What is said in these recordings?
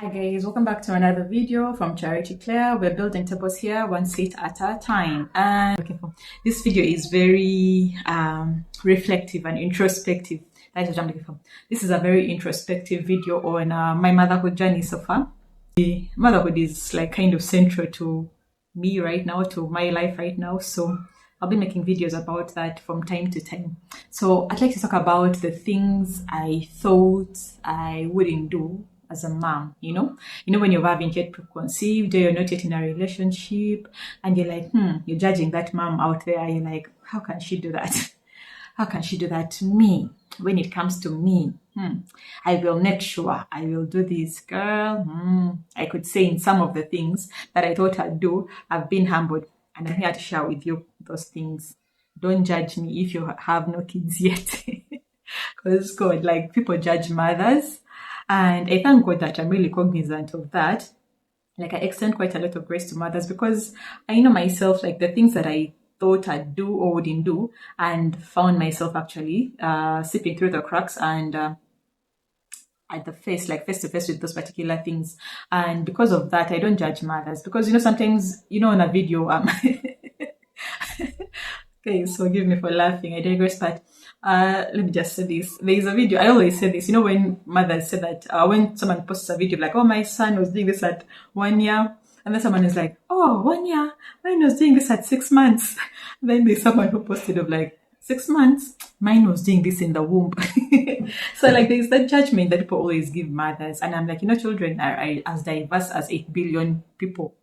Hi guys, welcome back to another video from Charity Claire. We're building tables here, one seat at a time. And this video is very reflective and introspective. That is what I'm looking for. This is a very introspective video on my motherhood journey so far. The motherhood is like kind of central to me right now, to my life right now. So I'll be making videos about that from time to time. So I'd like to talk about the things I thought I wouldn't do as a mom, when you haven't yet preconceived, or you're not yet in a relationship, and you're like, you're judging that mom out there. You're like, how can she do that? How can she do that to me? When it comes to me, I will make sure I will do this, girl. I could say in some of the things that I thought I'd do, I've been humbled, and I'm here to share with you those things. Don't judge me if you have no kids yet, because God, like people judge mothers. And I thank God that I'm really cognizant of that. Like I extend quite a lot of grace to mothers because I know myself, like the things that I thought I'd do or wouldn't do, and found myself actually slipping through the cracks and at the face to face with those particular things. And because of that, I don't judge mothers because, sometimes, on a video, okay, so forgive me for laughing. I digress, but let me just say this. There is a video, I always say this, when mothers say that, when someone posts a video like, oh, my son was doing this at 1 year, and then someone is like, oh, 1 year, mine was doing this at 6 months. Then there's someone who posted of like, 6 months, mine was doing this in the womb. So like there's that judgment that people always give mothers. And I'm like, children are as diverse as 8 billion people,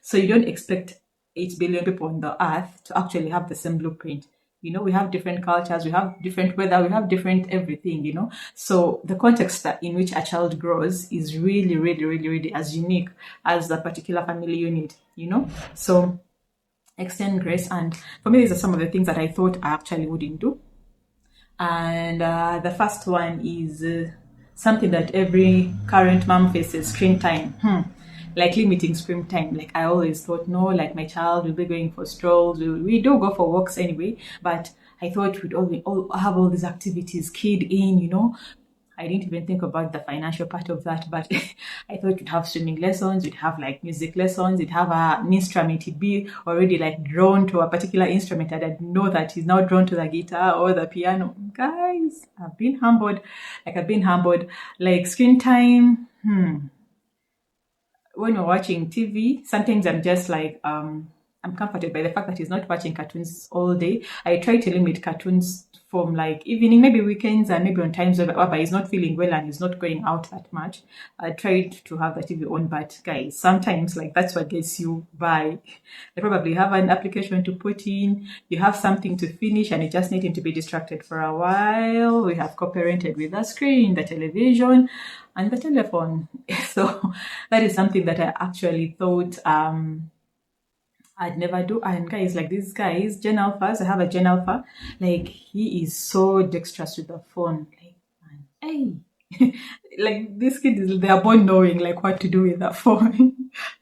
so you don't expect 8 billion people on the earth to actually have the same blueprint. We have different cultures, we have different weather, we have different everything, So the context in which a child grows is really, really, really, really as unique as the particular family unit, So extend grace. And for me, these are some of the things that I thought I actually wouldn't do. And the first one is something that every current mom faces: screen time. Like limiting screen time. Like I always thought, no, like my child will be going for strolls. We do go for walks anyway, but I thought we'd all have all these activities keyed in, I didn't even think about the financial part of that, but I thought we'd have swimming lessons, we'd have like music lessons, we'd have an instrument. He'd be already like drawn to a particular instrument, and I'd know that he's now drawn to the guitar or the piano. Guys, I've been humbled. Like screen time. When we're watching TV, sometimes I'm just like, I'm comforted by the fact that he's not watching cartoons all day. I try to limit cartoons from like evening, maybe weekends, and maybe on times where he's not feeling well and he's not going out that much. I tried to have the TV on, but guys, sometimes like that's what gets you by. I probably have an application to put in, you have something to finish, and you just need him to be distracted for a while. We have co-parented with the screen, the television, and the telephone. So that is something that I actually thought I'd never do. And guys, like these guys, Gen Alphas, I have a Gen Alpha, like he is so dexterous with the phone. Like, man, hey, like this kid they are born knowing like what to do with that phone.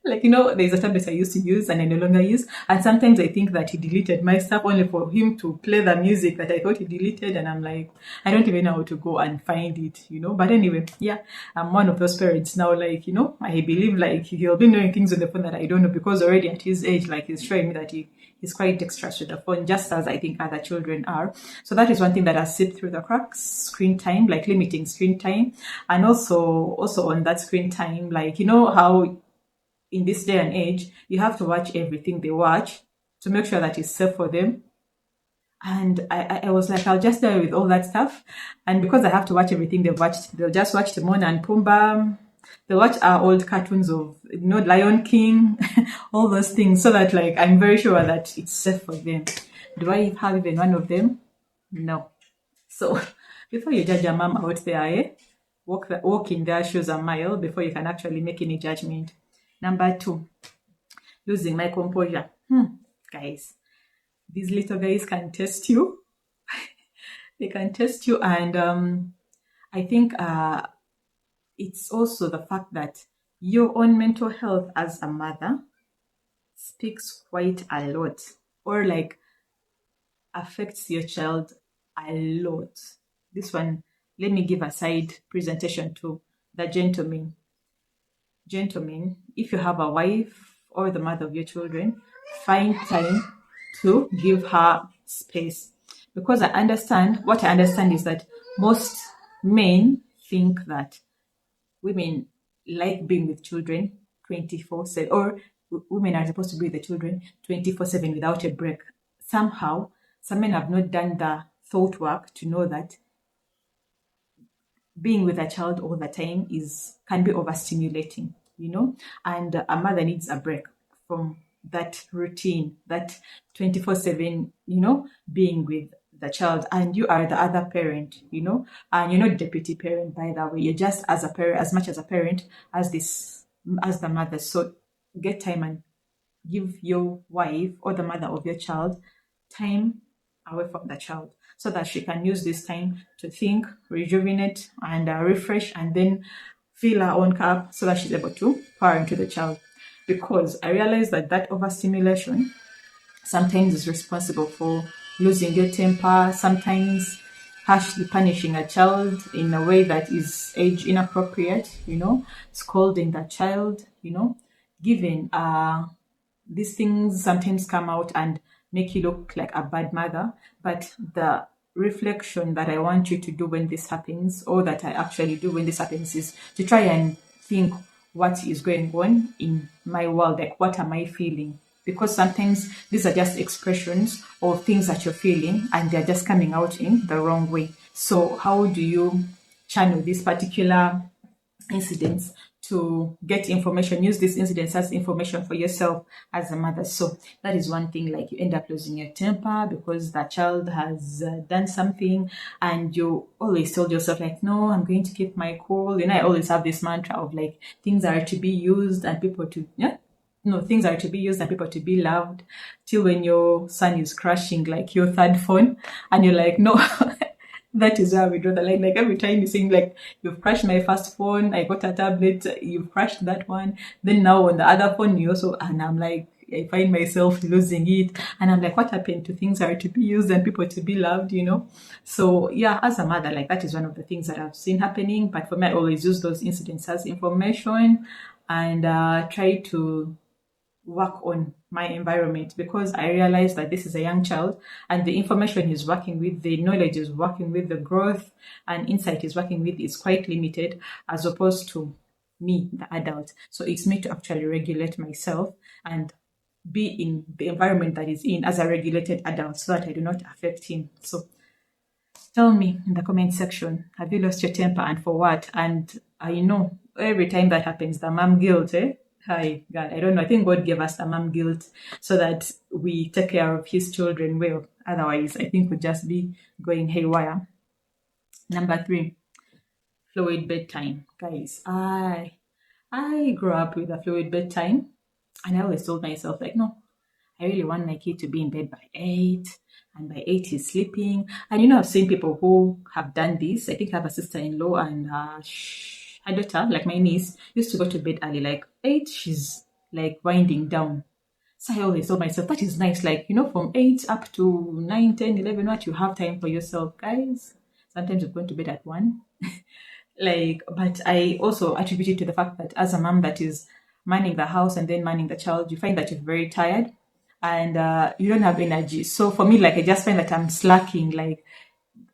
Like, there's a tablet I used to use and I no longer use. And sometimes I think that he deleted my stuff only for him to play the music that I thought he deleted. And I'm like, I don't even know how to go and find it, But anyway, yeah, I'm one of those parents now, like, I believe like he'll be knowing things on the phone that I don't know, because already at his age, like he's showing me that he's quite dexterous with the phone, just as I think other children are. So that is one thing that has slipped through the cracks: screen time, like limiting screen time. And also on that screen time, like, how in this day and age, you have to watch everything they watch to make sure that it's safe for them. And I was like, I'll just deal with all that stuff. And because I have to watch everything they've watched, they'll just watch Timon and Pumbaa. They'll watch our old cartoons of, Lion King, all those things, so that like, I'm very sure that it's safe for them. Do I have even one of them? No. So before you judge a mom out there, walk in their shoes a mile before you can actually make any judgment. Number 2, losing my composure. Guys, these little guys can test you. They can test you. And I think it's also the fact that your own mental health as a mother speaks quite a lot, or like affects your child a lot. This one, let me give a side presentation to the gentleman. gentlemen, if you have a wife or the mother of your children, find time to give her space. Because what I understand is that most men think that women like being with children 24/7, or women are supposed to be with the children 24/7 without a break. Somehow, some men have not done the thought work to know that being with a child all the time is can be overstimulating, and a mother needs a break from that routine, that 24/7, being with the child. And you are the other parent, and you're not deputy parent, by the way. You're just as a parent, as much as a parent as the mother. So get time and give your wife or the mother of your child time away from the child, so that she can use this time to think, rejuvenate, and refresh, and then fill her own cup so that she's able to pour into the child. Because I realize that overstimulation sometimes is responsible for losing your temper, sometimes harshly punishing a child in a way that is age inappropriate, scolding the child, giving these things sometimes come out and make you look like a bad mother. But the reflection that I want you to do when this happens, or that I actually do when this happens, is to try and think, what is going on in my world? Like, what am I feeling? Because sometimes these are just expressions of things that you're feeling, and they're just coming out in the wrong way. So how do you channel these particular incidents to get information? Use these incidents as information for yourself as a mother. So that is one thing. Like, you end up losing your temper because the child has done something, and you always told yourself, like, no, I'm going to keep my cool. I always have this mantra of, like, things are to be used and people to things are to be used and people to be loved, till when your son is crashing like your third phone, and you're like, no. That is where we draw the line. Like, every time you think, like, you've crashed my first phone, I got a tablet, you've crashed that one. Then now on the other phone, and I'm like, I find myself losing it. And I'm like, what happened to things are to be used and people to be loved, So yeah, as a mother, like, that is one of the things that I've seen happening. But for me, I always use those incidents as information, and try to work on my environment, because I realize that this is a young child, and the information he's working with, the knowledge is working with, the growth and insight is working with is quite limited, as opposed to me, the adult. So it's me to actually regulate myself and be in the environment that is in as a regulated adult, so that I do not affect him. So tell me in the comment section, have you lost your temper, and for what? And I know every time that happens, the mom guilt, Hi, God, I don't know. I think God gave us the mom guilt so that we take care of his children well. Otherwise, I think we'd just be going haywire. Number 3, fluid bedtime. Guys, I grew up with a fluid bedtime, and I always told myself, like, no, I really want my kid to be in bed by 8, and by 8 he's sleeping. And I've seen people who have done this. I think I have a sister-in-law, and her daughter, like my niece, used to go to bed early, like 8, she's like winding down. So I always told myself, that is nice, like, from 8 up to 9, 10, 11, what you have time for yourself, guys. Sometimes you're going to bed at 1. But I also attribute it to the fact that as a mom that is manning the house and then manning the child, you find that you're very tired, and you don't have energy. So for me, like, I just find that I'm slacking, like,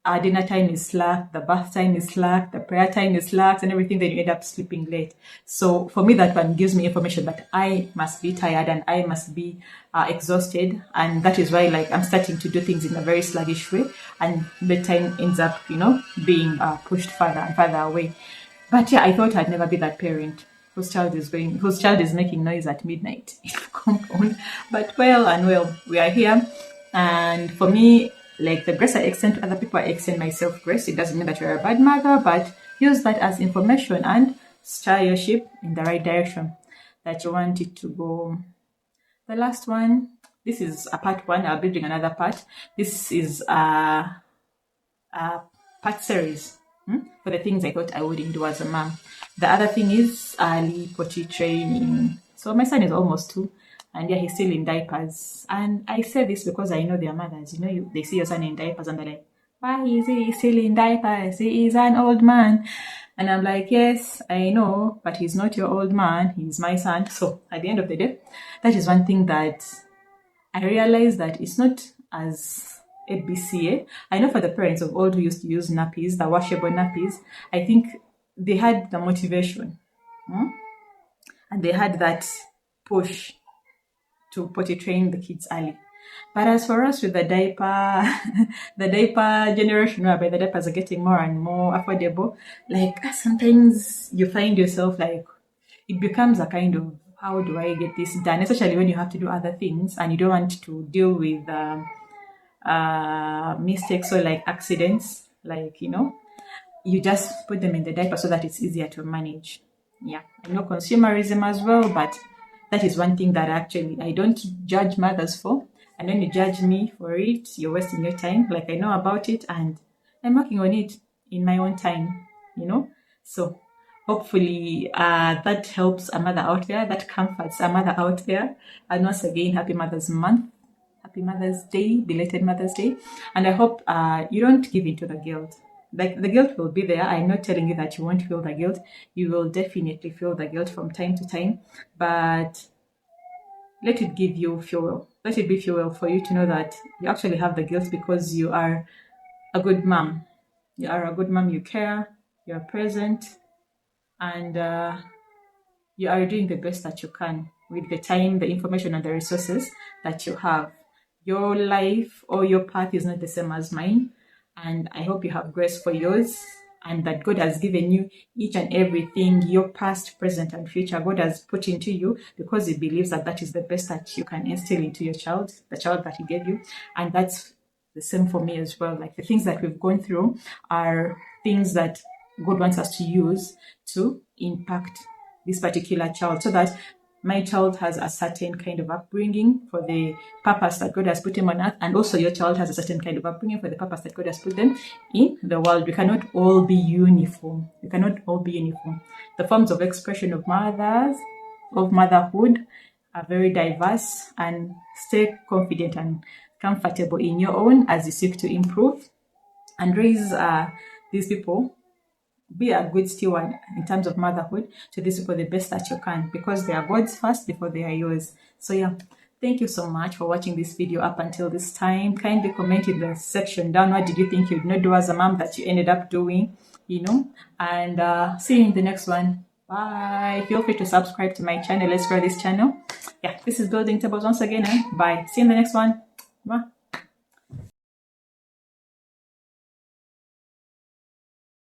our dinner time is slack, the bath time is slack, the prayer time is slack, and everything. Then you end up sleeping late. So for me, that one gives me information that I must be tired and I must be exhausted, and that is why, like, I'm starting to do things in a very sluggish way, and bedtime ends up, being pushed further and further away. But yeah, I thought I'd never be that parent whose child is making noise at midnight in the compound. But well, we are here, and for me, like, the grace I extend to other people, I extend myself grace. It doesn't mean that you're a bad mother, but use that as information and steer your ship in the right direction that you want it to go. The last one, this is a part 1. I'll be doing another part. This is a part series for the things I thought I wouldn't do as a mom. The other thing is early potty training. So my son is almost 2. And yeah, he's still in diapers. And I say this because I know their mothers. They see your son in diapers and they're like, why is he still in diapers? He is an old man. And I'm like, yes, I know, but he's not your old man, he's my son. So at the end of the day, that is one thing that I realized, that it's not as ABCA. I know for the parents of old who used to use nappies, the washable nappies, I think they had the motivation, and they had that push to potty train the kids early. But as for us with the diaper, the diaper generation, whereby the diapers are getting more and more affordable, like sometimes you find yourself like, it becomes a kind of, how do I get this done? Especially when you have to do other things and you don't want to deal with mistakes or like accidents, like, you just put them in the diaper so that it's easier to manage. Yeah, I know consumerism as well, but that is one thing that actually I don't judge mothers for. And when you judge me for it, you're wasting your time. Like, I know about it and I'm working on it in my own time. So hopefully that helps a mother out there, that comforts a mother out there. And once again, happy Mother's Month. Happy Mother's Day, belated Mother's Day. And I hope you don't give in to the guilt. Like, the guilt will be there. I'm not telling you that you won't feel the guilt. You will definitely feel the guilt from time to time. But let it give you fuel. Let it be fuel for you to know that you actually have the guilt because you are a good mom. You are a good mom. You care. You're present. And you are doing the best that you can with the time, the information, and the resources that you have. Your life or your path is not the same as mine, and I hope you have grace for yours, and that God has given you each and everything, your past, present, and future. God has put into you because He believes that that is the best that you can instill into your child, the child that He gave you, and that's the same for me as well. Like, the things that we've gone through are things that God wants us to use to impact this particular child, so that my child has a certain kind of upbringing for the purpose that God has put him on earth, and also your child has a certain kind of upbringing for the purpose that God has put them in the world. We cannot all be uniform. We cannot all be uniform. The forms of expression of motherhood are very diverse, and stay confident and comfortable in your own as you seek to improve and raise these people. Be a good steward in terms of motherhood to these people the best that you can, because they are God's first before they are yours. So yeah, thank you so much for watching this video up until this time. Kindly comment in the section down, what did you think you'd not do as a mom that you ended up doing, and see you in the next one. Bye. Feel free to subscribe to my channel. Let's grow this channel. Yeah, this is Building Tables once again. Bye. See you in the next one. Bye.